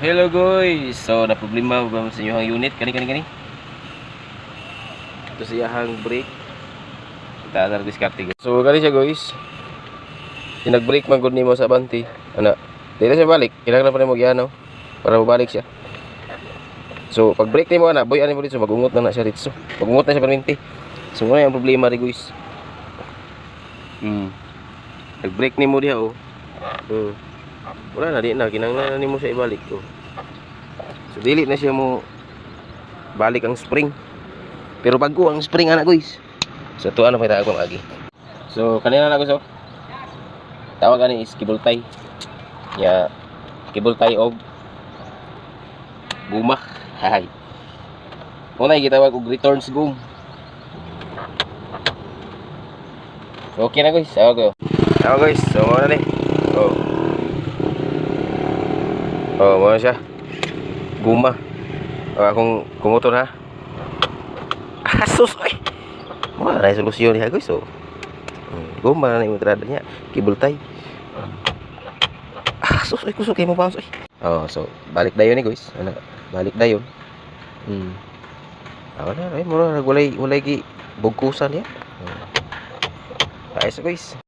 Hello guys. So na problema ba sa inyong unit kani. Ito siyahang brake. Kita na diskarte guys. So kani siya guys. Nag-brake man gud nimo sa Avanti. Ana, dili siya balik. Kailangan pa nimo giano para mabalik siya. So pag brake nimo ana, boy ani mo dito magungot na siya dito. Magungot na siya permanente. So mo yung problema ri guys. Nag-brake nimo diha oh. Wala na, di na, kinanglan na mo siya ibalik ko. So dili na siya mo balik ang spring. Pero bago ang spring anak guys. So ito ano may tawag ko lagi. So kanina na guys oh. Tawag ani is cable tie. Ya cable tie og guma. Hay. Una gitawag og returns gum. So okay na guys, tawag ko. Tawag guys, so muna ni. Oh, mo siya. Guma. Akong kumotor ha. Asus oy. Mo na solusyon niya guys so. Guma na yung entrada niya. Cable tie. Asus oy kusog kay mo bounce oy. Oh, so balik dayon ni guys. Ano? Balik dayon. Ako na ay mo na walay gi bugkusan niya. Ayos guys.